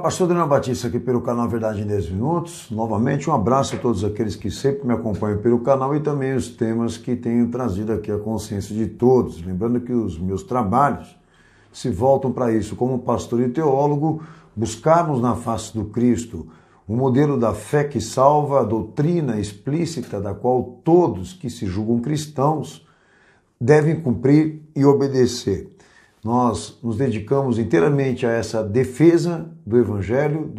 pastor Adriano Batista aqui pelo canal Verdade em 10 Minutos. Novamente um abraço a todos aqueles que sempre me acompanham pelo canal e também os temas que tenho trazido aqui à consciência de todos. Lembrando que os meus trabalhos se voltam para isso, como pastor e teólogo, buscarmos na face do Cristo o modelo da fé que salva, a doutrina explícita da qual todos que se julgam cristãos devem cumprir e obedecer. Nós nos dedicamos inteiramente a essa defesa do Evangelho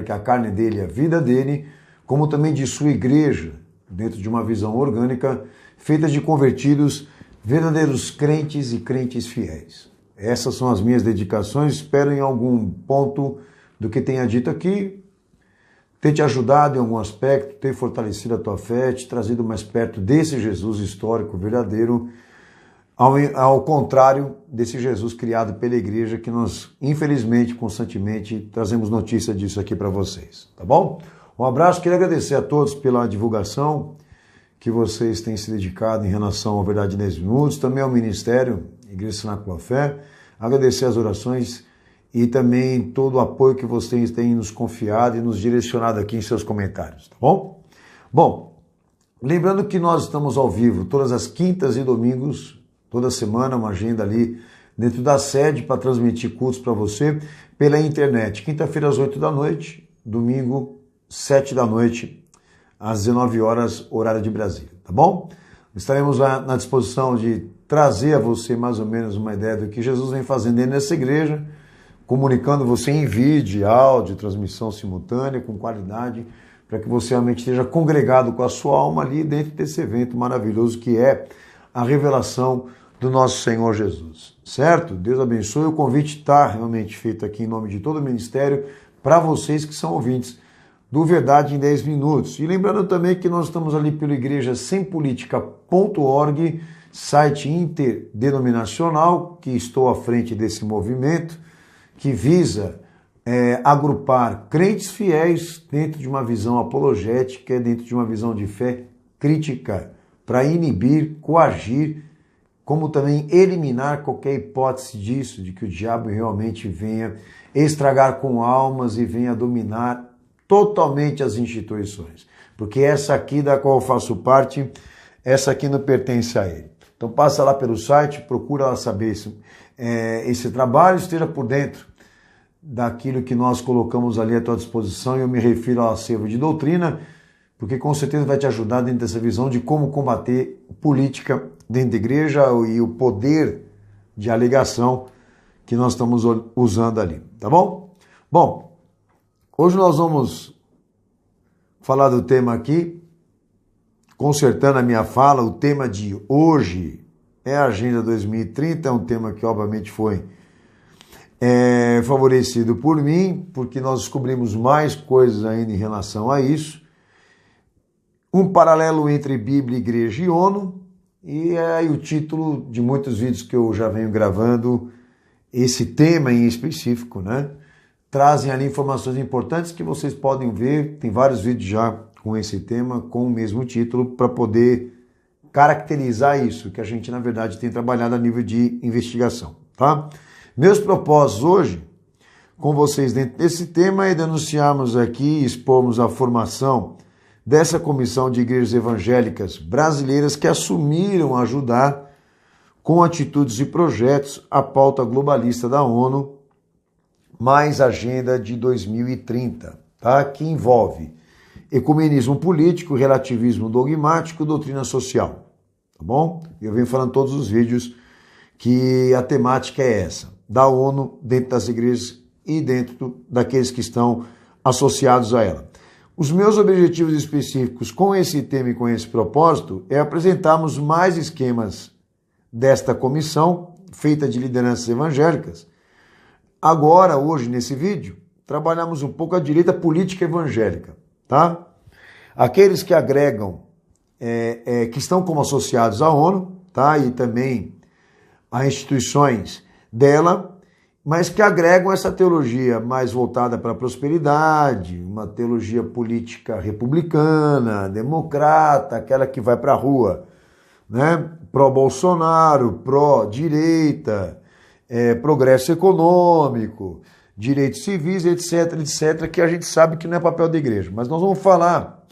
que a carne dele é a vida dele, como também de sua igreja, dentro de uma visão orgânica, feita de convertidos, verdadeiros crentes e crentes fiéis. Essas são as minhas dedicações, espero em algum ponto do que tenha dito aqui, ter te ajudado em algum aspecto, ter fortalecido a tua fé, te trazido mais perto desse Jesus histórico, verdadeiro, ao contrário desse Jesus criado pela igreja, que nós, infelizmente, constantemente, trazemos notícia disso aqui para vocês, tá bom? Um abraço, queria agradecer a todos pela divulgação que vocês têm se dedicado em relação à Verdade em 10 Minutos, também ao Ministério Igreja Cenáculo da Fé, agradecer as orações e também todo o apoio que vocês têm nos confiado e nos direcionado aqui em seus comentários, tá bom? Bom, lembrando que nós estamos ao vivo todas as quintas e domingos, toda semana, uma agenda ali dentro da sede para transmitir cultos para você pela internet. Quinta-feira às 8 da noite, domingo 7 da noite, às 19 horas, horário de Brasília, tá bom? Estaremos na disposição de trazer a você mais ou menos uma ideia do que Jesus vem fazendo dentro dessa igreja, comunicando você em vídeo, áudio, transmissão simultânea, com qualidade, para que você realmente esteja congregado com a sua alma ali dentro desse evento maravilhoso que é a revelação do nosso Senhor Jesus, certo? Deus abençoe, o convite está realmente feito aqui em nome de todo o ministério para vocês que são ouvintes do Verdade em 10 Minutos. E lembrando também que nós estamos ali pelo igrejasempolitica.org, site interdenominacional, que estou à frente desse movimento, que visa agrupar crentes fiéis dentro de uma visão apologética, dentro de uma visão de fé crítica, para inibir, coagir, como também eliminar qualquer hipótese disso, de que o diabo realmente venha estragar com almas e venha dominar totalmente as instituições. Porque essa aqui da qual eu faço parte, essa aqui não pertence a ele. Então passa lá pelo site, procura lá saber esse trabalho, esteja por dentro daquilo que nós colocamos ali à tua disposição, e eu me refiro ao acervo de doutrina, porque com certeza vai te ajudar dentro dessa visão de como combater política dentro da igreja e o poder de alegação que nós estamos usando ali, tá bom? Bom, hoje nós vamos falar do tema aqui, consertando a minha fala. O tema de hoje é a Agenda 2030, é um tema que obviamente foi favorecido por mim, porque nós descobrimos mais coisas ainda em relação a isso. Um paralelo entre Bíblia, Igreja e ONU, e é aí o título de muitos vídeos que eu já venho gravando, esse tema em específico, né? Trazem ali informações importantes que vocês podem ver, tem vários vídeos já com esse tema, com o mesmo título, para poder caracterizar isso, que a gente, na verdade, tem trabalhado a nível de investigação, tá? Meus propósitos hoje, com vocês dentro desse tema, é denunciarmos aqui, expormos a formação dessa comissão de igrejas evangélicas brasileiras que assumiram ajudar com atitudes e projetos a pauta globalista da ONU, mais Agenda de 2030, tá? Que envolve ecumenismo político, relativismo dogmático, doutrina social, tá bom? Eu venho falando todos os vídeos que a temática é essa, da ONU dentro das igrejas e dentro daqueles que estão associados a ela. Os meus objetivos específicos com esse tema e com esse propósito é apresentarmos mais esquemas desta comissão, feita de lideranças evangélicas. Agora, hoje, nesse vídeo, trabalhamos um pouco a direita política evangélica, tá? Aqueles que agregam, que estão como associados à ONU, tá? E também a instituições dela, mas que agregam essa teologia mais voltada para a prosperidade, uma teologia política republicana, democrata, aquela que vai para a rua, né? Pró-Bolsonaro, pró-direita, progresso econômico, direitos civis, etc, etc, que a gente sabe que não é papel da igreja. Mas nós vamos falar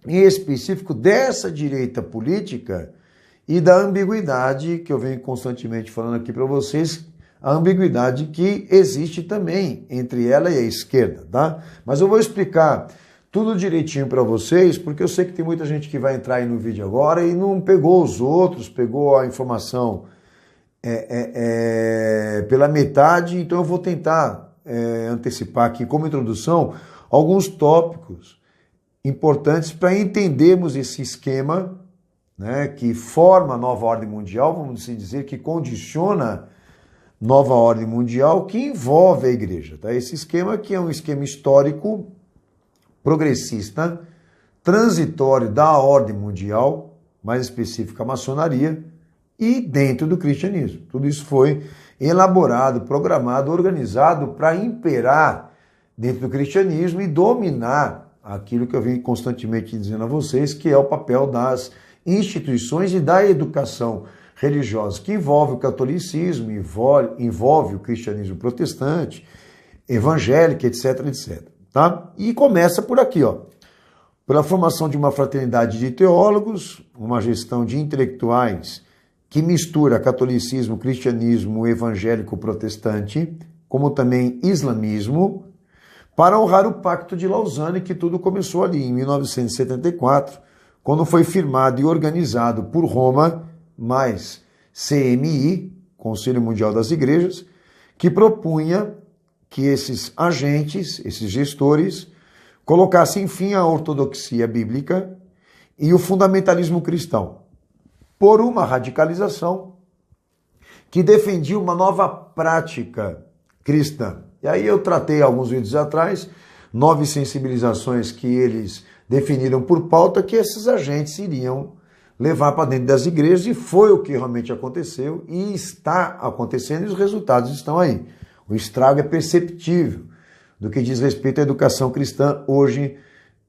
em específico dessa direita política e da ambiguidade que eu venho constantemente falando aqui para vocês, a ambiguidade que existe também entre ela e a esquerda, tá? Mas eu vou explicar tudo direitinho para vocês, porque eu sei que tem muita gente que vai entrar aí no vídeo agora e não pegou os outros, pegou a informação pela metade, então eu vou tentar antecipar aqui como introdução alguns tópicos importantes para entendermos esse esquema, né, que forma a nova ordem mundial, vamos assim dizer, que condiciona nova ordem mundial, que envolve a igreja. Tá? Esse esquema que é um esquema histórico, progressista, transitório da ordem mundial, mais específica a maçonaria, e dentro do cristianismo. Tudo isso foi elaborado, programado, organizado para imperar dentro do cristianismo e dominar aquilo que eu venho constantemente dizendo a vocês, que é o papel das instituições e da educação religiosa, que envolve o catolicismo, envolve o cristianismo protestante, evangélico, etc, etc. Tá? E começa por aqui, ó, pela formação de uma fraternidade de teólogos, uma gestão de intelectuais que mistura catolicismo, cristianismo, evangélico protestante, como também islamismo, para honrar o Pacto de Lausanne, que tudo começou ali em 1974, quando foi firmado e organizado por Roma, mais CMI, Conselho Mundial das Igrejas, que propunha que esses agentes, esses gestores, colocassem fim à ortodoxia bíblica e o fundamentalismo cristão, por uma radicalização que defendia uma nova prática cristã. E aí eu tratei alguns vídeos atrás, 9 sensibilizações que eles definiram por pauta que esses agentes iriam levar para dentro das igrejas, e foi o que realmente aconteceu e está acontecendo, e os resultados estão aí. O estrago é perceptível do que diz respeito à educação cristã hoje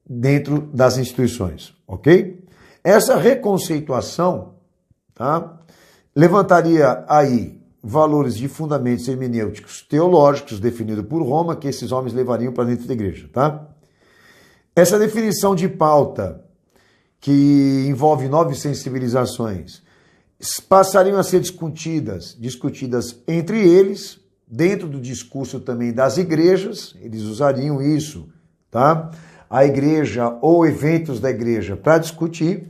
dentro das instituições, ok? Essa reconceituação, tá, levantaria aí valores de fundamentos hermenêuticos teológicos definidos por Roma, que esses homens levariam para dentro da igreja, tá? Essa definição de pauta, que envolve 9 sensibilizações, passariam a ser discutidas entre eles, dentro do discurso também das igrejas, eles usariam isso, tá? A igreja ou eventos da igreja para discutir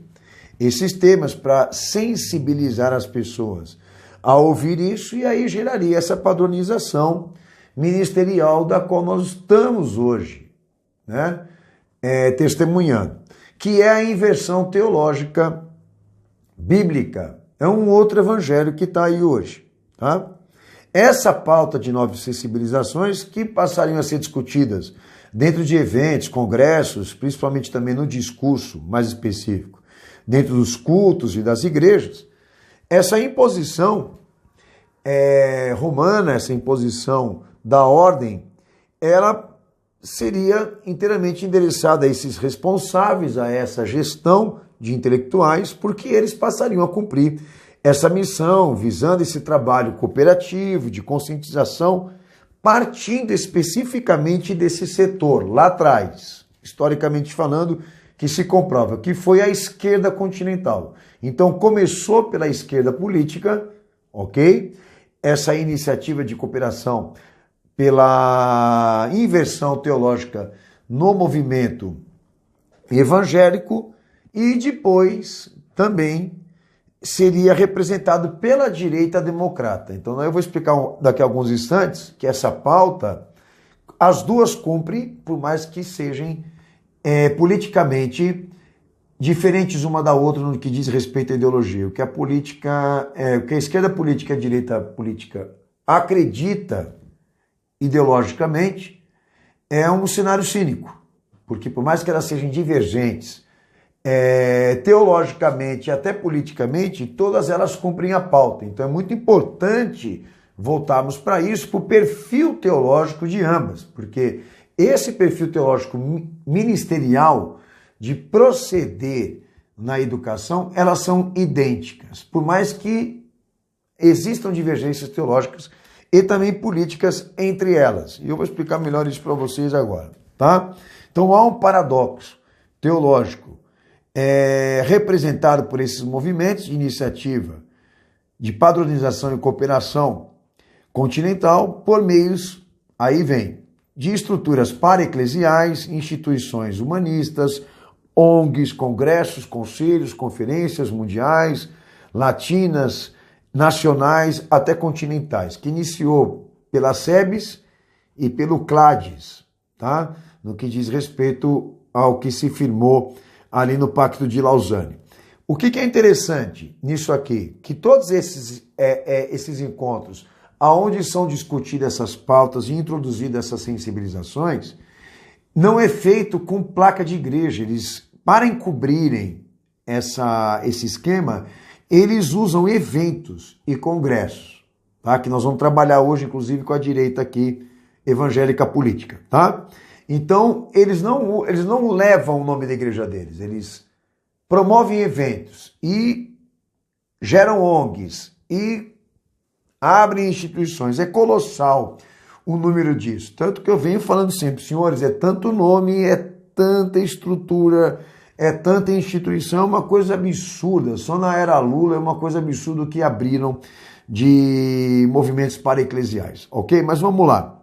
esses temas, para sensibilizar as pessoas a ouvir isso, e aí geraria essa padronização ministerial da qual nós estamos hoje, né, testemunhando, que é a inversão teológica bíblica. É um outro evangelho que está aí hoje, tá? Essa pauta de 9 sensibilizações que passariam a ser discutidas dentro de eventos, congressos, principalmente também no discurso mais específico, dentro dos cultos e das igrejas, essa imposição romana, essa imposição da ordem, ela seria inteiramente endereçada a esses responsáveis, a essa gestão de intelectuais, porque eles passariam a cumprir essa missão, visando esse trabalho cooperativo, de conscientização, partindo especificamente desse setor, lá atrás, historicamente falando, que se comprova que foi a esquerda continental. Então começou pela esquerda política, ok? Essa iniciativa de cooperação pela inversão teológica no movimento evangélico, e depois também seria representado pela direita democrata. Então eu vou explicar daqui a alguns instantes que essa pauta, as duas cumprem, por mais que sejam politicamente diferentes uma da outra no que diz respeito à ideologia. O que a esquerda política e a direita política acredita ideologicamente é um cenário cínico, porque por mais que elas sejam divergentes, teologicamente e até politicamente, todas elas cumprem a pauta. Então é muito importante voltarmos para isso, para o perfil teológico de ambas, porque esse perfil teológico ministerial de proceder na educação, elas são idênticas. Por mais que existam divergências teológicas e também políticas entre elas. E eu vou explicar melhor isso para vocês agora, tá? Então há um paradoxo teológico representado por esses movimentos de iniciativa de padronização e cooperação continental por meios, aí vem, de estruturas para-eclesiais, instituições humanistas, ONGs, congressos, conselhos, conferências mundiais, latinas, nacionais, até continentais, que iniciou pela SEBS e pelo CLADES, tá? No que diz respeito ao que se firmou ali no Pacto de Lausanne. O que é interessante nisso aqui? Que todos esses encontros, aonde são discutidas essas pautas e introduzidas essas sensibilizações, não é feito com placa de igreja. Eles, para encobrirem esse esquema, eles usam eventos e congressos, tá? Que nós vamos trabalhar hoje, inclusive, com a direita aqui, evangélica política, tá? Então, eles não levam o nome da igreja deles, eles promovem eventos e geram ONGs e abrem instituições. É colossal o número disso. Tanto que eu venho falando sempre, senhores, é tanto nome, é tanta estrutura, é tanta instituição, é uma coisa absurda. Só na era Lula é uma coisa absurda o que abriram de movimentos para-eclesiais, ok? Mas vamos lá.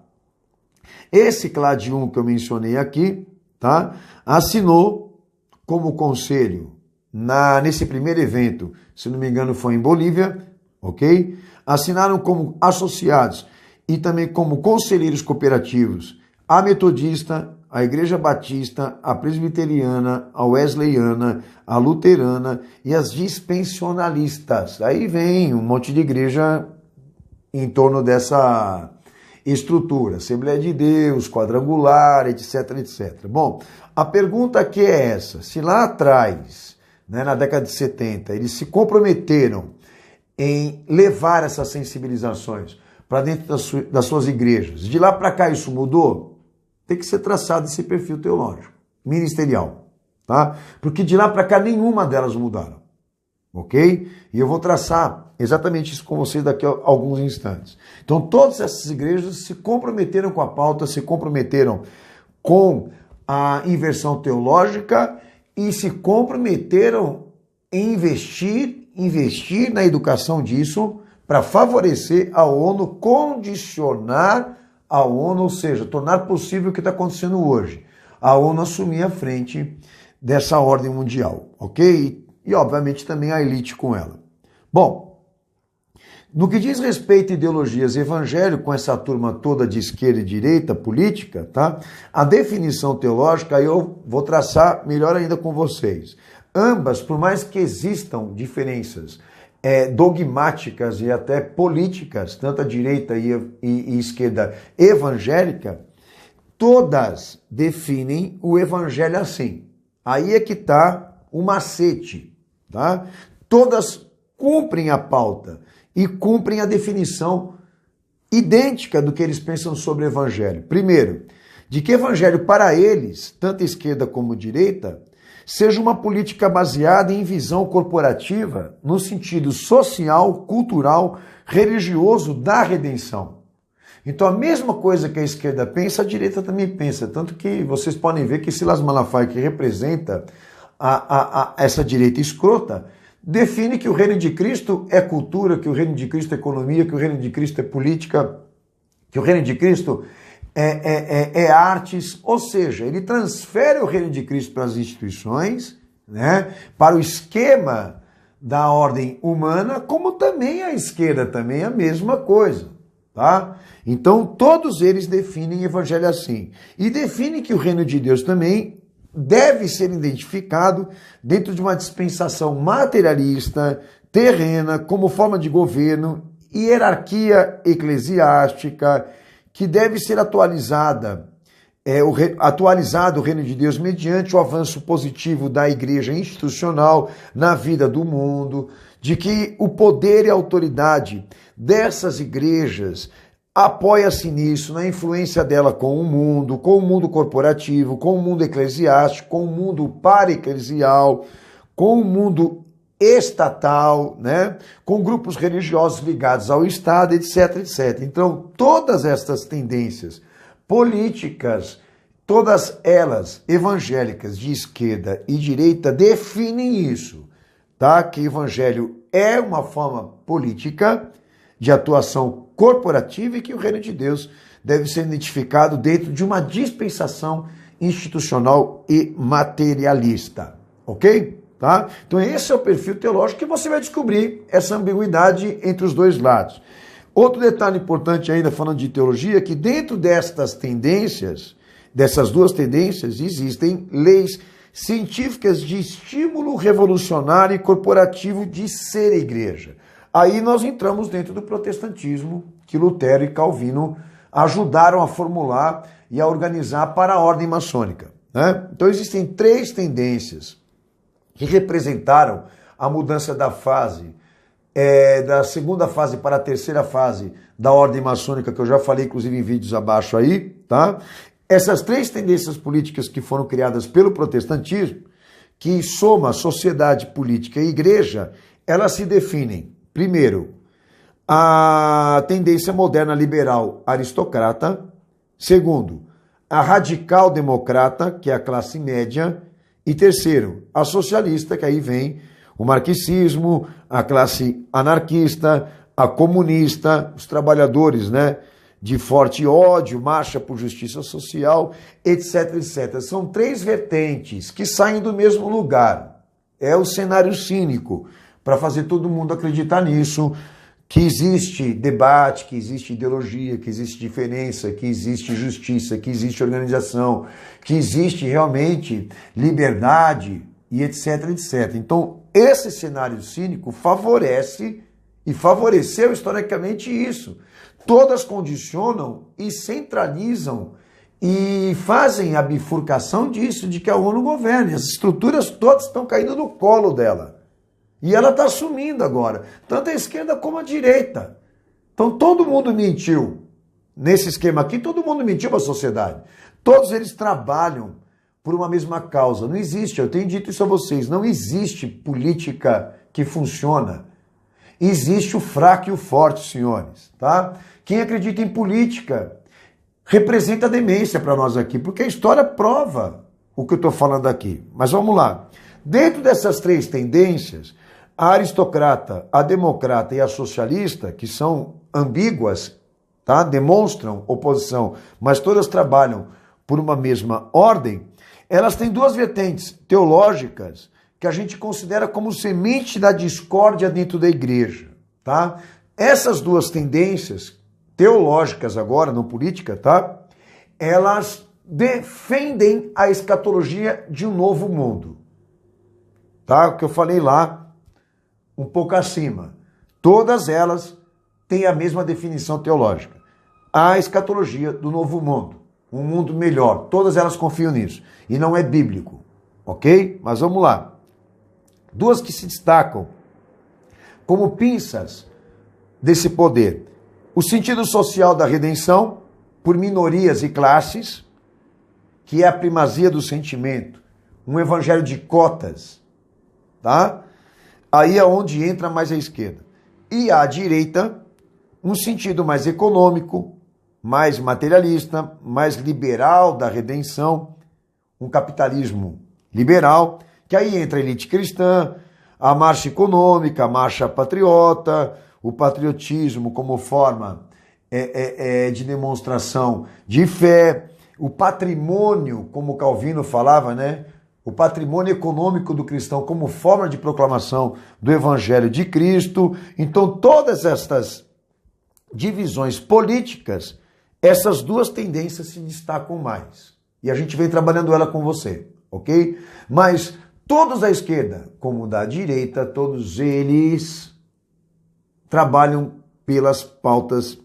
Esse CLAD 1 que eu mencionei aqui, tá? Assinou como conselho nesse primeiro evento, se não me engano foi em Bolívia, ok? Assinaram como associados e também como conselheiros cooperativos a Metodista, a Igreja Batista, a Presbiteriana, a Wesleyana, a Luterana e as Dispensionalistas. Aí vem um monte de igreja em torno dessa estrutura, Assembleia de Deus, Quadrangular, etc, etc. Bom, a pergunta aqui é essa: se lá atrás, né, na década de 70, eles se comprometeram em levar essas sensibilizações para dentro das suas igrejas, de lá para cá isso mudou? Tem que ser traçado esse perfil teológico, ministerial, tá? Porque de lá para cá nenhuma delas mudaram, ok? E eu vou traçar exatamente isso com vocês daqui a alguns instantes. Então, todas essas igrejas se comprometeram com a pauta, se comprometeram com a inversão teológica e se comprometeram em investir na educação disso para favorecer a ONU, condicionar a ONU, ou seja, tornar possível o que está acontecendo hoje. A ONU assumir a frente dessa ordem mundial, ok? E, obviamente, também a elite com ela. Bom, no que diz respeito a ideologias evangélicas, com essa turma toda de esquerda e direita, política, tá? A definição teológica eu vou traçar melhor ainda com vocês. Ambas, por mais que existam diferenças dogmáticas e até políticas, tanto a direita e esquerda evangélica, todas definem o evangelho assim. Aí é que está o macete, tá? Todas cumprem a pauta e cumprem a definição idêntica do que eles pensam sobre o evangelho. Primeiro, de que evangelho para eles, tanto esquerda como direita, seja uma política baseada em visão corporativa no sentido social, cultural, religioso da redenção. Então a mesma coisa que a esquerda pensa, a direita também pensa. Tanto que vocês podem ver que Silas Malafaia, que representa essa direita escrota, define que o reino de Cristo é cultura, que o reino de Cristo é economia, que o reino de Cristo é política, que o reino de Cristo é artes, ou seja, ele transfere o reino de Cristo para as instituições, né, para o esquema da ordem humana, como também a esquerda também é a mesma coisa, tá? Então todos eles definem o evangelho assim, e definem que o reino de Deus também deve ser identificado dentro de uma dispensação materialista, terrena, como forma de governo, hierarquia eclesiástica, que deve ser atualizado o reino de Deus mediante o avanço positivo da igreja institucional na vida do mundo, de que o poder e a autoridade dessas igrejas apoia-se nisso, na influência dela com o mundo corporativo, com o mundo eclesiástico, com o mundo para-eclesial, com o mundo estatal, né, com grupos religiosos ligados ao Estado, etc, etc. Então, todas estas tendências políticas, todas elas evangélicas de esquerda e direita, definem isso, tá? Que evangelho é uma forma política de atuação corporativa e que o reino de Deus deve ser identificado dentro de uma dispensação institucional e materialista, ok? Tá? Então esse é o perfil teológico que você vai descobrir essa ambiguidade entre os dois lados. Outro detalhe importante ainda falando de teologia é que dentro destas tendências, dessas duas tendências, existem leis científicas de estímulo revolucionário e corporativo de ser igreja. Aí nós entramos dentro do protestantismo que Lutero e Calvino ajudaram a formular e a organizar para a ordem maçônica, né? Então existem três tendências que representaram a mudança da fase, da segunda fase para a terceira fase da ordem maçônica, que eu já falei, inclusive, em vídeos abaixo aí, tá? Essas três tendências políticas que foram criadas pelo protestantismo, que soma sociedade, política e igreja, elas se definem, primeiro, a tendência moderna liberal aristocrata, segundo, a radical democrata, que é a classe média, e terceiro, a socialista, que aí vem o marxismo, a classe anarquista, a comunista, os trabalhadores, né, de forte ódio, marcha por justiça social, etc, etc. São três vertentes que saem do mesmo lugar. É o cenário cínico, para fazer todo mundo acreditar nisso, que existe debate, que existe ideologia, que existe diferença, que existe justiça, que existe organização, que existe realmente liberdade e etc, etc. Então, esse cenário cínico favorece e favoreceu historicamente isso. Todas condicionam e centralizam e fazem a bifurcação disso, de que a ONU governe. As estruturas todas estão caindo no colo dela. E ela está assumindo agora, tanto a esquerda como a direita. Então todo mundo mentiu. Nesse esquema aqui, todo mundo mentiu para a sociedade. Todos eles trabalham por uma mesma causa. Não existe, eu tenho dito isso a vocês, não existe política que funciona. Existe o fraco e o forte, senhores. Tá? Quem acredita em política representa a demência para nós aqui, porque a história prova o que eu estou falando aqui. Mas vamos lá. Dentro dessas três tendências, a aristocrata, a democrata e a socialista, que são ambíguas, tá? Demonstram oposição, mas todas trabalham por uma mesma ordem, elas têm duas vertentes teológicas que a gente considera como semente da discórdia dentro da igreja. Tá? Essas duas tendências teológicas agora, não política, tá? Elas defendem a escatologia de um novo mundo. Tá? O que eu falei lá, um pouco acima. Todas elas têm a mesma definição teológica. A escatologia do novo mundo. Um mundo melhor. Todas elas confiam nisso. E não é bíblico. Ok? Mas vamos lá. Duas que se destacam como pinças desse poder. O sentido social da redenção por minorias e classes, que é a primazia do sentimento. Um evangelho de cotas. Tá? Aí é onde entra mais a esquerda. E a direita, um sentido mais econômico, mais materialista, mais liberal da redenção, um capitalismo liberal, que aí entra a elite cristã, a marcha econômica, a marcha patriota, o patriotismo como forma de demonstração de fé, o patrimônio, como Calvino falava, né? O patrimônio econômico do cristão como forma de proclamação do Evangelho de Cristo. Então, todas estas divisões políticas, essas duas tendências se destacam mais. E a gente vem trabalhando ela com você, ok? Mas todos da esquerda, como da direita, todos eles trabalham pelas pautas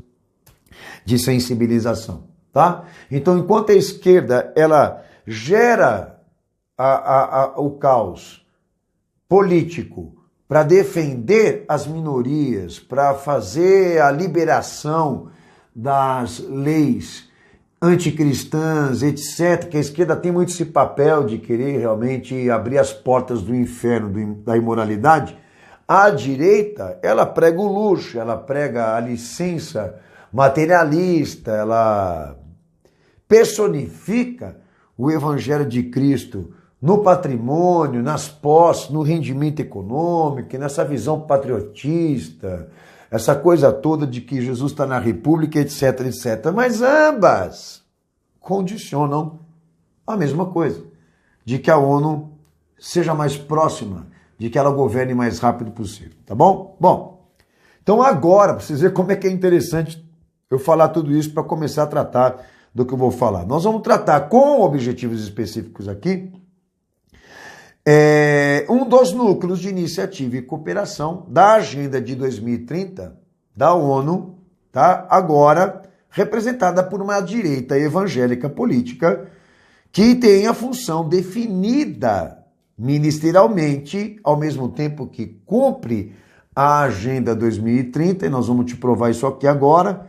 de sensibilização, tá? Então, enquanto a esquerda, ela gera o caos político para defender as minorias, para fazer a liberação das leis anticristãs, etc., que a esquerda tem muito esse papel de querer realmente abrir as portas do inferno, da imoralidade, A direita, ela prega o luxo, ela prega a licença materialista, ela personifica o Evangelho de Cristo no patrimônio, nas posses, no rendimento econômico, nessa visão patriotista, essa coisa toda de que Jesus está na República, etc, etc. Mas ambas condicionam a mesma coisa, de que a ONU seja mais próxima, de que ela governe mais rápido possível, tá bom? Bom, então agora, para vocês verem como é que é interessante eu falar tudo isso para começar a tratar do que eu vou falar. Nós vamos tratar com objetivos específicos aqui, um dos núcleos de iniciativa e cooperação da Agenda de 2030 da ONU, tá? Agora representada por uma direita evangélica política que tem a função definida ministerialmente, ao mesmo tempo que cumpre a Agenda 2030, e nós vamos te provar isso aqui agora.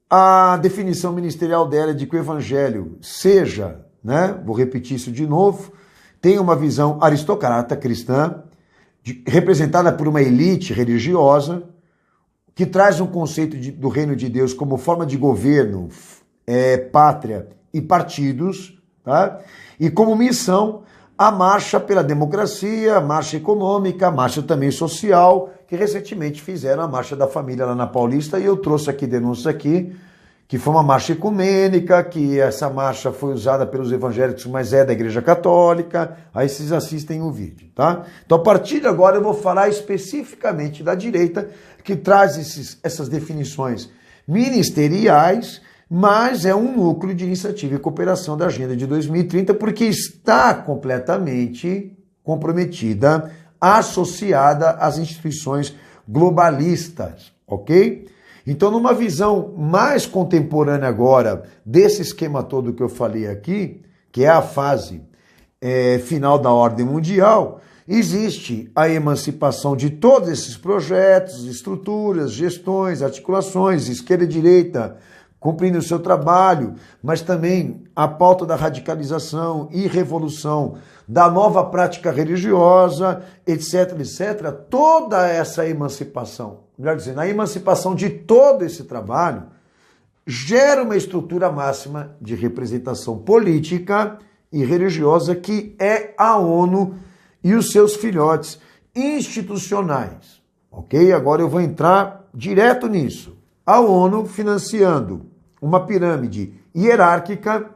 A definição ministerial dela é de que o evangelho seja, vou repetir isso de novo, tem uma visão aristocrata cristã, representada por uma elite religiosa, que traz um conceito do reino de Deus como forma de governo, pátria e partidos, tá? E como missão a marcha pela democracia, a marcha econômica, a marcha também social, que recentemente fizeram a marcha da família lá na Paulista, e eu trouxe aqui denúncia aqui, que foi uma marcha ecumênica, que essa marcha foi usada pelos evangélicos, mas é da Igreja Católica, aí vocês assistem o vídeo, tá? Então, a partir de agora, eu vou falar especificamente da direita, que traz essas definições ministeriais, mas é um núcleo de iniciativa e cooperação da Agenda de 2030, porque está completamente comprometida, associada às instituições globalistas, ok? Então, numa visão mais contemporânea agora desse esquema todo que eu falei aqui, que é a fase final da ordem mundial, existe a emancipação de todos esses projetos, estruturas, gestões, articulações, esquerda e direita, cumprindo o seu trabalho, mas também a pauta da radicalização e revolução da nova prática religiosa, etc, etc. Toda essa emancipação, melhor dizendo, a emancipação de todo esse trabalho gera uma estrutura máxima de representação política e religiosa que é a ONU e os seus filhotes institucionais, ok? Agora eu vou entrar direto nisso. A ONU financiando uma pirâmide hierárquica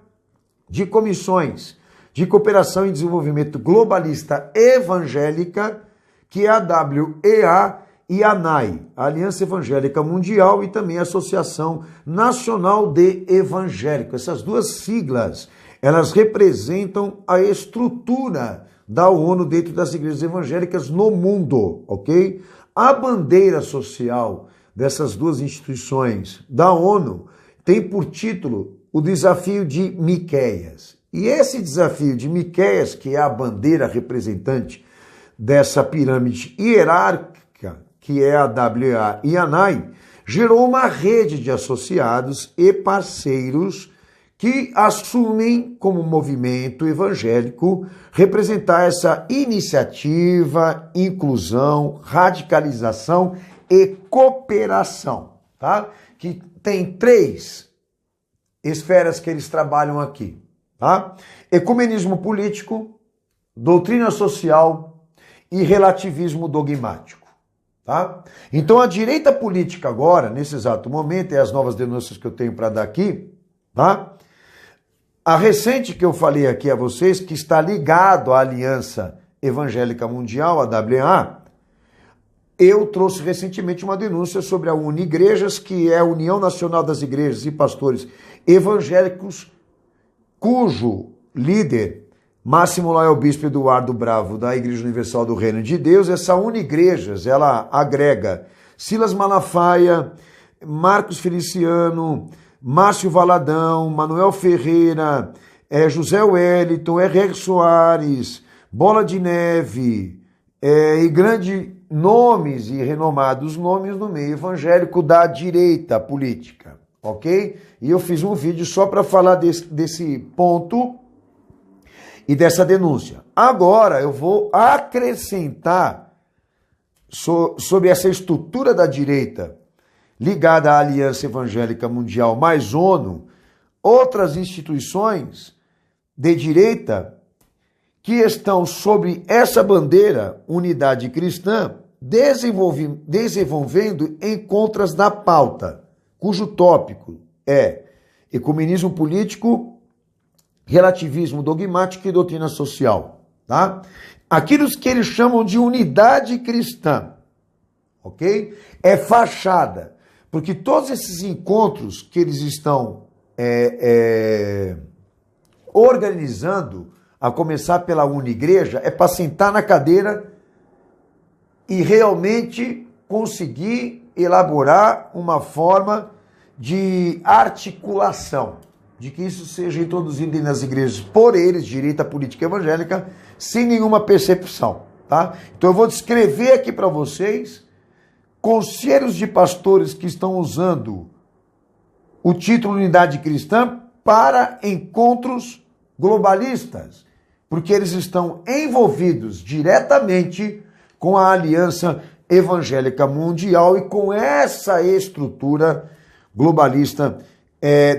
de comissões de cooperação e desenvolvimento globalista evangélica, que é a WEA e a ANAI, a Aliança Evangélica Mundial, e também a Associação Nacional de Evangélicos. Essas duas siglas, elas representam a estrutura da ONU dentro das igrejas evangélicas no mundo, ok? A bandeira social dessas duas instituições da ONU tem por título o Desafio de Miqueias. E esse Desafio de Miqueias, que é a bandeira representante dessa pirâmide hierárquica, que é a WEA e a ANAI, gerou uma rede de associados e parceiros que assumem como movimento evangélico representar essa iniciativa, inclusão, radicalização e cooperação, tá? Que tem 3 esferas que eles trabalham aqui, tá? Ecumenismo político, doutrina social e relativismo dogmático, tá? Então a direita política agora, nesse exato momento, e as novas denúncias que eu tenho para dar aqui, tá? A recente que eu falei aqui a vocês, que está ligado à Aliança Evangélica Mundial, a WEA, eu trouxe recentemente uma denúncia sobre a Unigrejas, que é a União Nacional das Igrejas e Pastores Evangélicos, cujo líder máximo lá é o bispo Eduardo Bravo, da Igreja Universal do Reino de Deus. Essa Unigrejas, ela agrega Silas Malafaia, Marcos Feliciano, Márcio Valadão, Manuel Ferreira, José Wellington, R.R. Soares, Bola de Neve, e grandes nomes e renomados nomes no meio evangélico da direita política, ok? E eu fiz um vídeo só para falar desse ponto e dessa denúncia. Agora eu vou acrescentar sobre essa estrutura da direita ligada à Aliança Evangélica Mundial mais ONU, outras instituições de direita que estão sob essa bandeira, unidade cristã, desenvolvendo encontros da pauta, cujo tópico é ecumenismo político, relativismo dogmático e doutrina social, tá? Aquilo que eles chamam de unidade cristã, ok? É fachada, porque todos esses encontros que eles estão organizando, a começar pela Unigreja, é para sentar na cadeira e realmente conseguir elaborar uma forma de articulação, de que isso seja introduzido nas igrejas por eles, direita política evangélica, sem nenhuma percepção, tá? Então eu vou descrever aqui para vocês conselhos de pastores que estão usando o título Unidade Cristã para encontros globalistas, porque eles estão envolvidos diretamente com a Aliança Evangélica Mundial e com essa estrutura globalista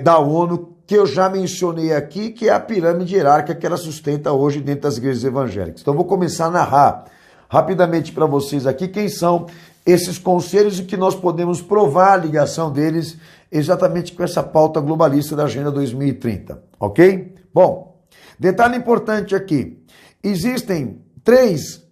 da ONU, que eu já mencionei aqui, que é a pirâmide hierárquica que ela sustenta hoje dentro das igrejas evangélicas. Então, eu vou começar a narrar rapidamente para vocês aqui quem são esses conselhos e que nós podemos provar a ligação deles exatamente com essa pauta globalista da Agenda 2030, ok? Bom, detalhe importante aqui, existem 3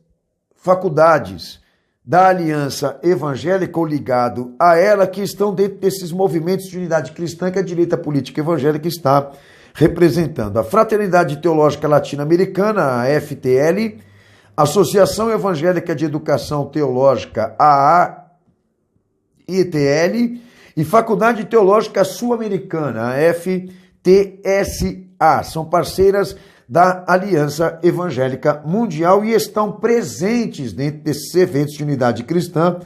faculdades da Aliança Evangélica ou ligado a ela que estão dentro desses movimentos de unidade cristã que a direita política evangélica está representando. A Fraternidade Teológica Latino-Americana, a FTL, Associação Evangélica de Educação Teológica, a AETL, e Faculdade Teológica Sul-Americana, a FTSA. São parceiras da Aliança Evangélica Mundial e estão presentes dentro desses eventos de unidade cristã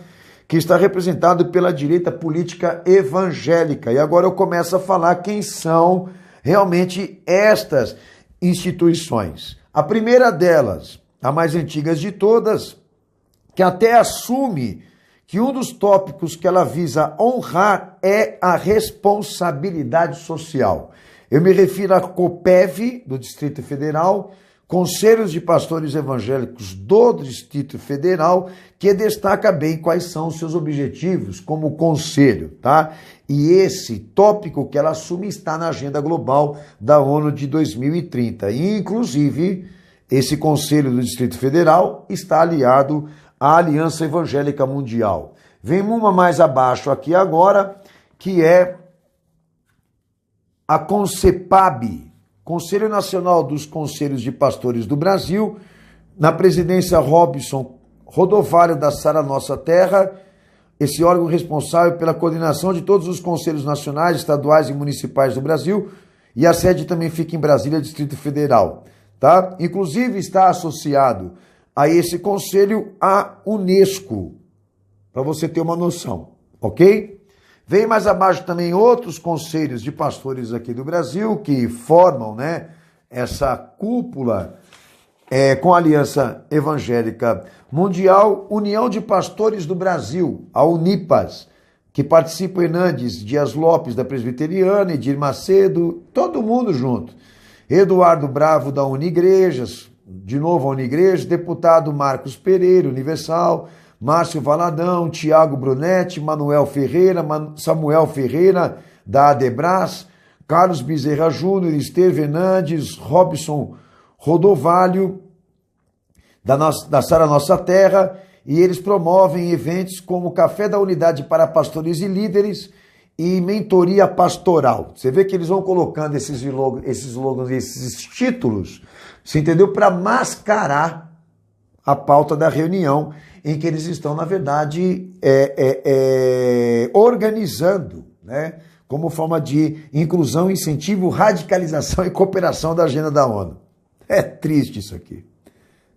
que está representado pela direita política evangélica. E agora eu começo a falar quem são realmente estas instituições. A primeira delas, a mais antiga de todas, que até assume que um dos tópicos que ela visa honrar é a responsabilidade social. Eu me refiro à COPEV, do Distrito Federal, Conselhos de Pastores Evangélicos do Distrito Federal, que destaca bem quais são os seus objetivos como conselho, tá? E esse tópico que ela assume está na Agenda Global da ONU de 2030. E, inclusive, esse Conselho do Distrito Federal está aliado à Aliança Evangélica Mundial. Vem uma mais abaixo aqui agora, que é a CONCEPAB, Conselho Nacional dos Conselhos de Pastores do Brasil, na presidência Robson Rodovalho da Sara Nossa Terra, esse órgão responsável pela coordenação de todos os conselhos nacionais, estaduais e municipais do Brasil, e a sede também fica em Brasília, Distrito Federal, tá? Inclusive está associado a esse conselho a Unesco, para você ter uma noção, ok? Vem mais abaixo também outros conselhos de pastores aqui do Brasil que formam, né, essa cúpula com a Aliança Evangélica Mundial, União de Pastores do Brasil, a Unipas, que participa Hernandes Dias Lopes da Presbiteriana, Edir Macedo, todo mundo junto. Eduardo Bravo da Unigrejas, de novo a Unigreja, deputado Marcos Pereira, Universal, Márcio Valadão, Tiago Brunetti, Manuel Ferreira, Samuel Ferreira, da Adebras, Carlos Bezerra Júnior, Esther Fernandes, Robson Rodovalho, da Sara Nossa Terra, e eles promovem eventos como Café da Unidade para Pastores e Líderes e Mentoria Pastoral. Você vê que eles vão colocando esses slogans, esses títulos, você entendeu? Para mascarar a pauta da reunião em que eles estão, na verdade, organizando, né, como forma de inclusão, incentivo, radicalização e cooperação da agenda da ONU. É triste isso aqui.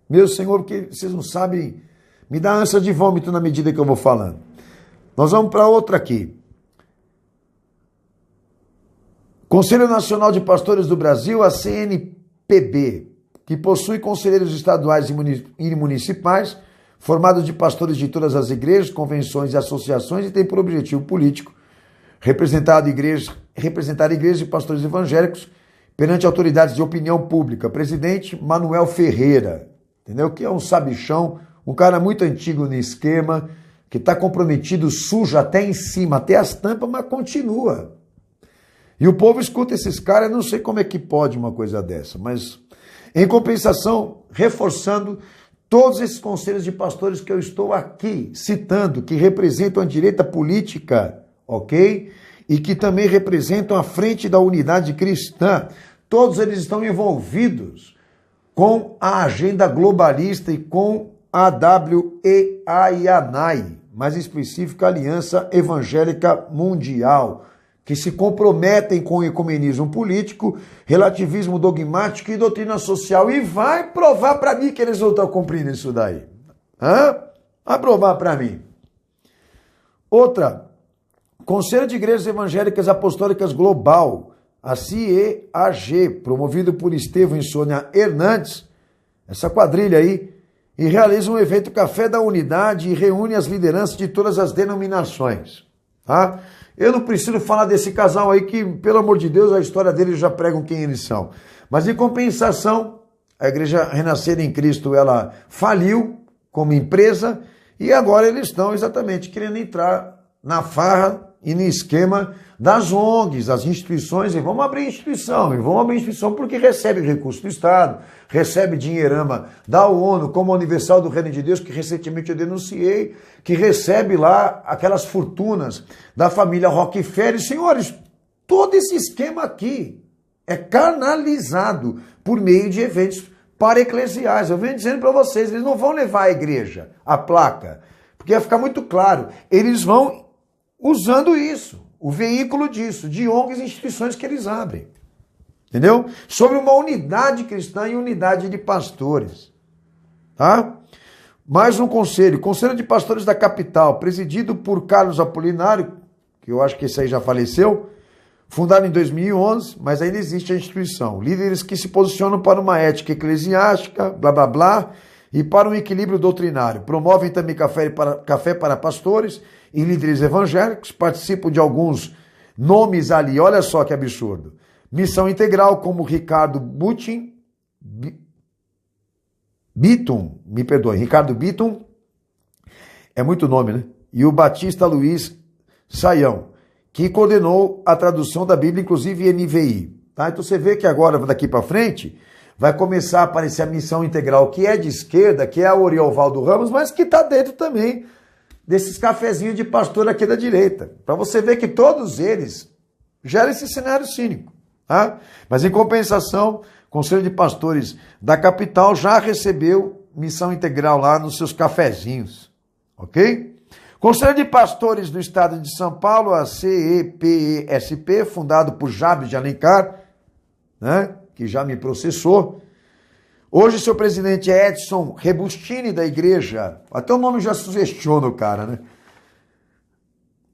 Meu Senhor, porque vocês não sabem, me dá ânsia de vômito na medida que eu vou falando. Nós vamos para outra aqui. Conselho Nacional de Pastores do Brasil, a CNPB, que possui conselheiros estaduais e municipais, formado de pastores de todas as igrejas, convenções e associações, e tem por objetivo político representar igrejas e pastores evangélicos perante autoridades de opinião pública. Presidente Manuel Ferreira, entendeu? Que é um sabichão, um cara muito antigo no esquema, que está comprometido, sujo até em cima, até as tampas, mas continua. E o povo escuta esses caras, eu não sei como é que pode uma coisa dessa, mas em compensação, reforçando todos esses conselhos de pastores que eu estou aqui citando, que representam a direita política, ok? E que também representam a frente da unidade cristã. Todos eles estão envolvidos com a agenda globalista e com a AWEA e a ANAI, mais específica, Aliança Evangélica Mundial, que se comprometem com o ecumenismo político, relativismo dogmático e doutrina social. E vai provar para mim que eles não estão cumprindo isso daí. Vai provar para mim. Outra, Conselho de Igrejas Evangélicas Apostólicas Global, a CEAG, promovido por Estevão e Sônia Hernandes, essa quadrilha aí, e realiza um evento Café da Unidade e reúne as lideranças de todas as denominações. Tá? Eu não preciso falar desse casal aí que, pelo amor de Deus, a história deles já pregam quem eles são. Mas, em compensação, a Igreja Renascer em Cristo, ela faliu como empresa e agora eles estão exatamente querendo entrar na farra e no esquema das ONGs, das instituições, e vamos abrir instituição porque recebe recurso do Estado, recebe dinheirama da ONU, como a Universal do Reino de Deus, que recentemente eu denunciei, que recebe lá aquelas fortunas da família Rockefeller. Senhores, todo esse esquema aqui é canalizado por meio de eventos para-eclesiais. Eu venho dizendo para vocês, eles não vão levar a igreja, a placa, porque vai ficar muito claro, eles vão usando isso, o veículo disso, de ONGs e instituições que eles abrem. Entendeu? Sobre uma unidade cristã e unidade de pastores. Tá? Mais um conselho. Conselho de Pastores da Capital, presidido por Carlos Apolinário, que eu acho que esse aí já faleceu, fundado em 2011, mas ainda existe a instituição. Líderes que se posicionam para uma ética eclesiástica, blá, blá, blá, e para um equilíbrio doutrinário. Promovem também café para pastores e líderes evangélicos, participam de alguns nomes ali, olha só que absurdo. Missão Integral, como Ricardo Ricardo Bitton, é muito nome, né? E o Batista Luiz Saião, que coordenou a tradução da Bíblia, inclusive NVI. Tá? Então você vê que agora, daqui para frente, vai começar a aparecer a Missão Integral, que é de esquerda, que é a Oriovaldo Ramos, mas que está dentro também desses cafezinhos de pastor aqui da direita. Para você ver que todos eles geram esse cenário cínico. Tá? Mas, em compensação, o Conselho de Pastores da Capital já recebeu Missão Integral lá nos seus cafezinhos. Ok? Conselho de Pastores do Estado de São Paulo, a CEPESP, fundado por Jabes de Alencar, né, que já me processou. Hoje seu presidente é Edson Rebustini, da igreja. Até o nome já sugestiona o cara, né?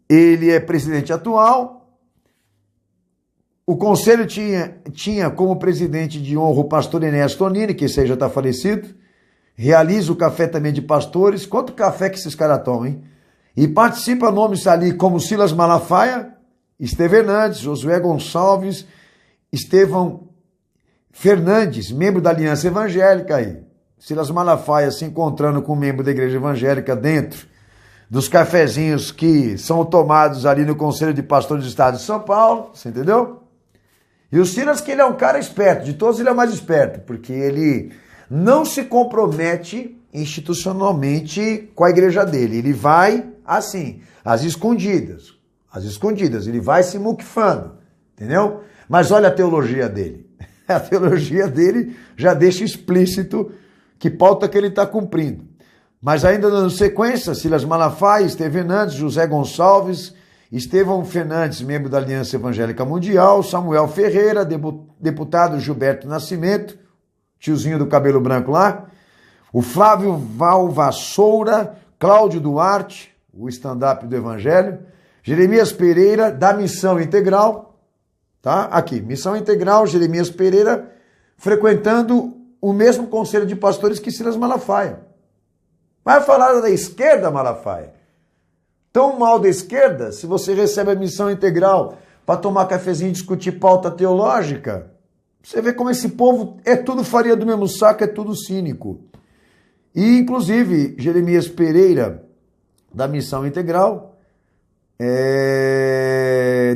Ele é presidente atual. O conselho tinha como presidente de honra o pastor Enéas Tonini, que esse aí já está falecido. Realiza o café também de pastores. Quanto café que esses caras tomam, hein? E participa nomes ali como Silas Malafaia, Estevão Hernandes, Josué Gonçalves, Estevão Fernandes, membro da Aliança Evangélica aí. Silas Malafaia se encontrando com um membro da Igreja Evangélica dentro dos cafezinhos que são tomados ali no Conselho de Pastores do Estado de São Paulo, você entendeu? E o Silas, que ele é um cara esperto, de todos ele é o mais esperto, porque ele não se compromete institucionalmente com a igreja dele. Ele vai assim, às escondidas, ele vai se muquifando, entendeu? Mas olha a teologia dele. A teologia dele já deixa explícito que pauta que ele está cumprindo. Mas ainda dando sequência, Silas Malafaia, Estevão Hernandes, José Gonçalves, Estevão Fernandes, membro da Aliança Evangélica Mundial, Samuel Ferreira, deputado Gilberto Nascimento, tiozinho do cabelo branco lá, o Flávio Valvassoura, Cláudio Duarte, o stand-up do Evangelho, Jeremias Pereira, da Missão Integral, tá? Aqui, Missão Integral, Jeremias Pereira, frequentando o mesmo conselho de pastores que Silas Malafaia. Vai falar da esquerda, Malafaia? Tão mal da esquerda, se você recebe a missão integral para tomar cafezinho e discutir pauta teológica, você vê como esse povo é tudo farinha do mesmo saco, é tudo cínico. E, inclusive, Jeremias Pereira, da Missão Integral,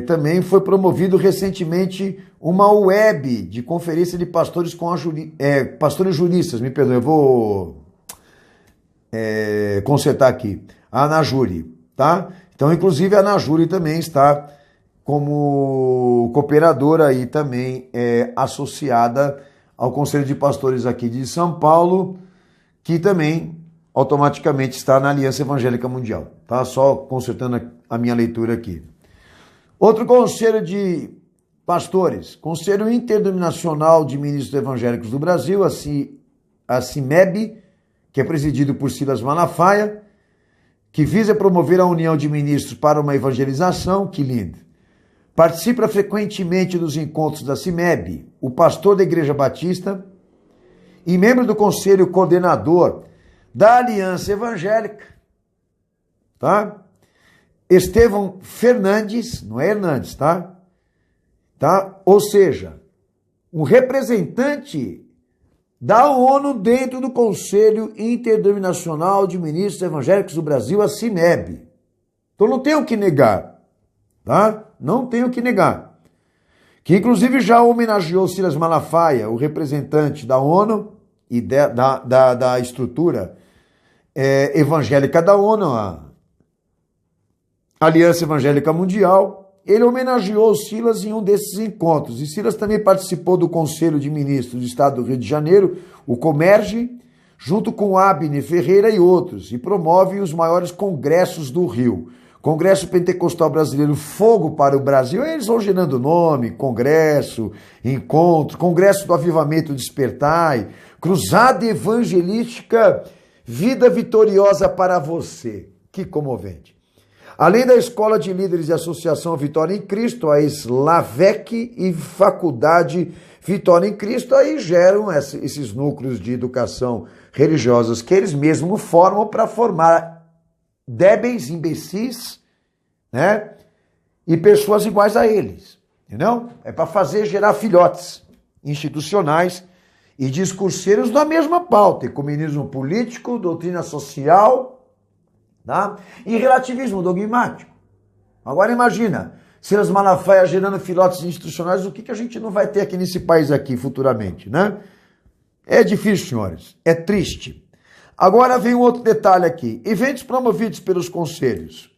também foi promovido recentemente uma web de conferência de pastores com pastores juristas, me perdoe, eu vou consertar aqui, a Anajuri, tá? Então, inclusive, a Anajuri também está como cooperadora e também associada ao Conselho de Pastores aqui de São Paulo, que também automaticamente está na Aliança Evangélica Mundial, tá? Só consertando a minha leitura aqui. Outro conselho de pastores, Conselho Interdenominacional de Ministros Evangélicos do Brasil, a CIMEB, que é presidido por Silas Malafaia, que visa promover a união de ministros para uma evangelização, que lindo. Participa frequentemente dos encontros da CIMEB, o pastor da Igreja Batista e membro do Conselho Coordenador da Aliança Evangélica, tá? Estevão Fernandes, não é Hernandes, tá? Ou seja, um representante da ONU dentro do Conselho Interdenominacional de Ministros Evangélicos do Brasil, a CIMEB. Então não tenho o que negar, tá? Não tenho o que negar. Que inclusive já homenageou Silas Malafaia, o representante da ONU e da estrutura evangélica da ONU, a Aliança Evangélica Mundial. Ele homenageou Silas em um desses encontros. E Silas também participou do Conselho de Ministros do Estado do Rio de Janeiro, o Comerge, junto com Abner Ferreira e outros, e promove os maiores congressos do Rio. Congresso Pentecostal Brasileiro Fogo para o Brasil, eles vão gerando nome, congresso, encontro, Congresso do Avivamento Despertai, Cruzada Evangelística Vida Vitoriosa para Você. Que comovente. Além da Escola de Líderes e Associação Vitória em Cristo, a Slavec e Faculdade Vitória em Cristo, aí geram esses núcleos de educação religiosas que eles mesmos formam para formar débeis, imbecis, né? E pessoas iguais a eles, entendeu? É para gerar filhotes institucionais e discurseiros da mesma pauta, ecumenismo político, doutrina social, tá? E relativismo dogmático. Agora imagina, Silas Malafaia gerando filhotes institucionais, o que a gente não vai ter aqui nesse país aqui futuramente, né? É difícil, senhores, é triste. Agora vem um outro detalhe aqui, eventos promovidos pelos conselhos,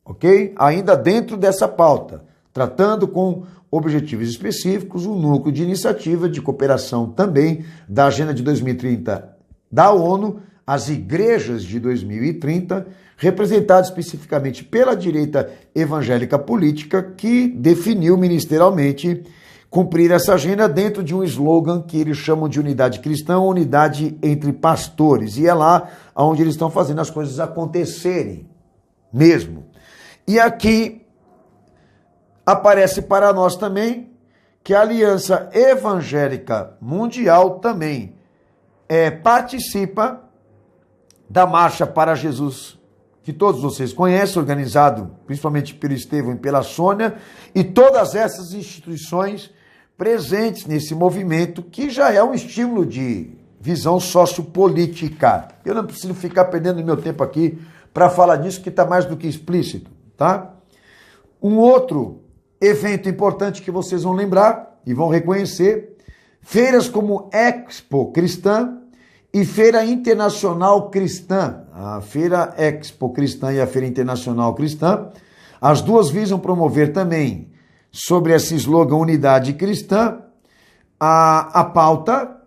ok? Ainda dentro dessa pauta, tratando com objetivos específicos, o núcleo de iniciativa de cooperação também da Agenda de 2030 da ONU, as igrejas de 2030, representadas especificamente pela direita evangélica política, que definiu ministerialmente cumprir essa agenda dentro de um slogan que eles chamam de unidade cristã, unidade entre pastores. E é lá onde eles estão fazendo as coisas acontecerem mesmo. E aqui aparece para nós também que a Aliança Evangélica Mundial também participa da Marcha para Jesus, que todos vocês conhecem, organizado principalmente pelo Estevão e pela Sônia, e todas essas instituições presentes nesse movimento, que já é um estímulo de visão sociopolítica. Eu não preciso ficar perdendo meu tempo aqui para falar disso, que está mais do que explícito, tá? Um outro evento importante que vocês vão lembrar e vão reconhecer, feiras como Expo Cristã e Feira Internacional Cristã. A Feira Expo Cristã e a Feira Internacional Cristã, as duas visam promover também, sobre esse slogan Unidade Cristã, a pauta,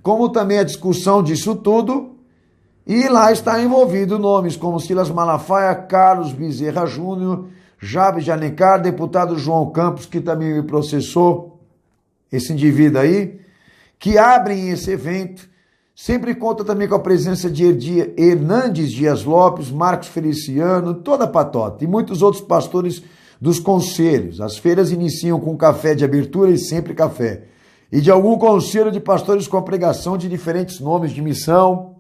como também a discussão disso tudo, e lá está envolvido nomes como Silas Malafaia, Carlos Bezerra Júnior, Jabes de Alencar, deputado João Campos, que também me processou, esse indivíduo aí, que abrem esse evento. Sempre conta também com a presença de Hernandes Dias Lopes, Marcos Feliciano, toda a patota, e muitos outros pastores dos conselhos. As feiras iniciam com café de abertura e sempre café. E de algum conselho de pastores com a pregação de diferentes nomes de missão,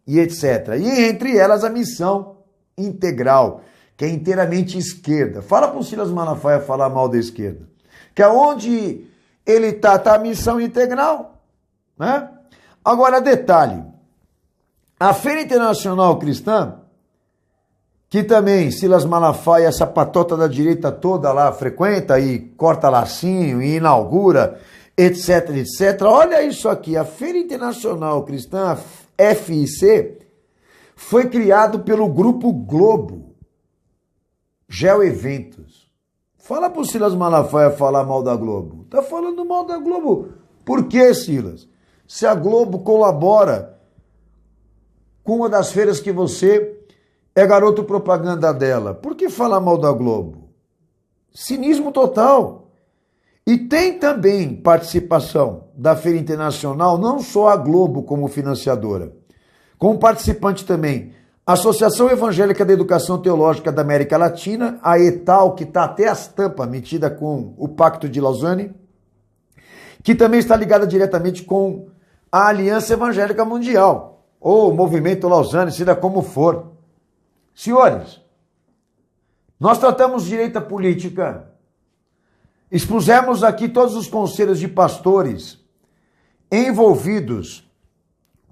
e etc. E entre elas a missão integral, que é inteiramente esquerda. Fala para o Silas Malafaia falar mal da esquerda. Que é onde ele tá a missão integral, né? Agora, detalhe, a Feira Internacional Cristã, que também Silas Malafaia, essa patota da direita toda lá, frequenta e corta lacinho e inaugura, etc, etc. Olha isso aqui, a Feira Internacional Cristã, FIC, foi criado pelo Grupo Globo, GeoEventos. Fala pro Silas Malafaia falar mal da Globo. Tá falando mal da Globo. Por quê, Silas? Se a Globo colabora com uma das feiras que você é garoto propaganda dela, por que falar mal da Globo? Cinismo total. E tem também participação da Feira Internacional, não só a Globo como financiadora, como participante também a Associação Evangélica da Educação Teológica da América Latina, a ETAL, que está até as tampas metida com o Pacto de Lausanne, que também está ligada diretamente com a Aliança Evangélica Mundial, ou Movimento Lausanne, seja como for. Senhores, nós tratamos direita política, expusemos aqui todos os conselhos de pastores envolvidos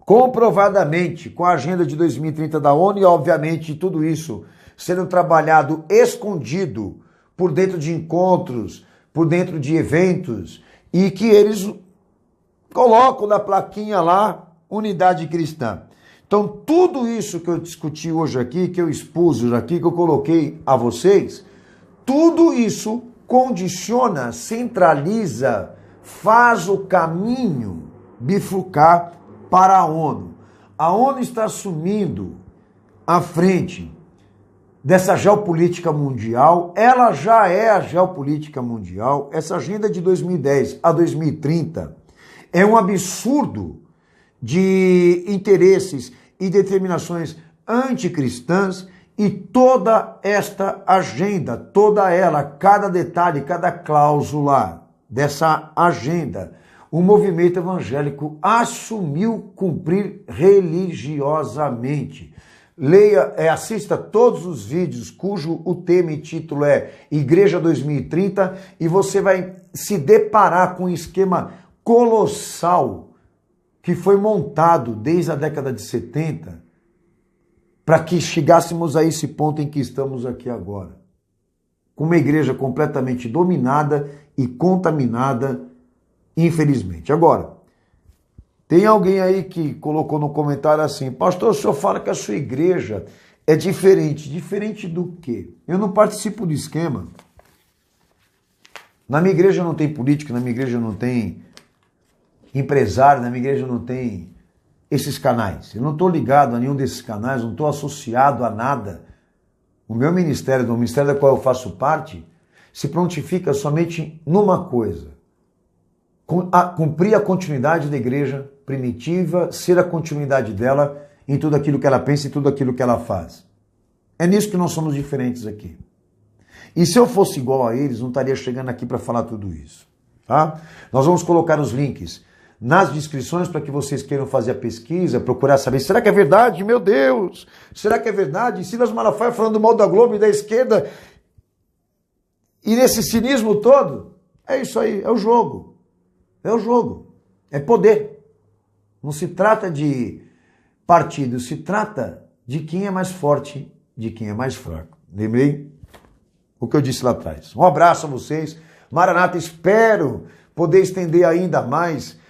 comprovadamente com a Agenda de 2030 da ONU e, obviamente, tudo isso sendo trabalhado escondido por dentro de encontros, por dentro de eventos, e que eles colocam na plaquinha lá, Unidade Cristã. Então, tudo isso que eu discuti hoje aqui, que eu expus hoje aqui, que eu coloquei a vocês, tudo isso condiciona, centraliza, faz o caminho bifurcar para a ONU. A ONU está assumindo a frente dessa geopolítica mundial, ela já é a geopolítica mundial. Essa agenda de 2010 a 2030 é um absurdo de interesses e determinações anticristãs, e toda esta agenda, toda ela, cada detalhe, cada cláusula dessa agenda, o movimento evangélico assumiu cumprir religiosamente. Leia, assista todos os vídeos cujo o tema e título é Igreja 2030 e você vai se deparar com um esquema colossal que foi montado desde a década de 70 para que chegássemos a esse ponto em que estamos aqui agora. Com uma igreja completamente dominada e contaminada, infelizmente. Agora, tem alguém aí que colocou no comentário assim: pastor, o senhor fala que a sua igreja é diferente. Diferente do quê? Eu não participo do esquema. Na minha igreja não tem político, na minha igreja não tem empresário, na minha igreja não tem esses canais. Eu não estou ligado a nenhum desses canais, não estou associado a nada. O meu ministério, do ministério da qual eu faço parte, se prontifica somente numa coisa: cumprir a continuidade da igreja primitiva, ser a continuidade dela em tudo aquilo que ela pensa e tudo aquilo que ela faz. É nisso que nós somos diferentes aqui. E se eu fosse igual a eles, não estaria chegando aqui para falar tudo isso. Tá? Nós vamos colocar os links nas descrições para que vocês queiram fazer a pesquisa, procurar saber, será que é verdade? Meu Deus! Será que é verdade? Silas Malafaia falando mal da Globo e da esquerda, e nesse cinismo todo? É isso aí, é o jogo. É o jogo, é poder. Não se trata de partido, se trata de quem é mais forte, de quem é mais fraco. Lembrei o que eu disse lá atrás. Um abraço a vocês. Maranata, espero poder estender ainda mais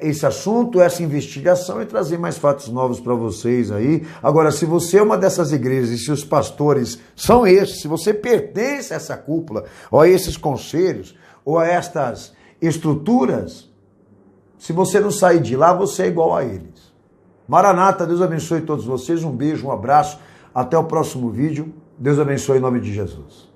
esse assunto, essa investigação e trazer mais fatos novos para vocês aí. Agora, se você é uma dessas igrejas e se os pastores são esses, se você pertence a essa cúpula, ou a esses conselhos, ou a estas estruturas, se você não sair de lá, você é igual a eles. Maranata, Deus abençoe todos vocês, um beijo, um abraço, até o próximo vídeo, Deus abençoe em nome de Jesus.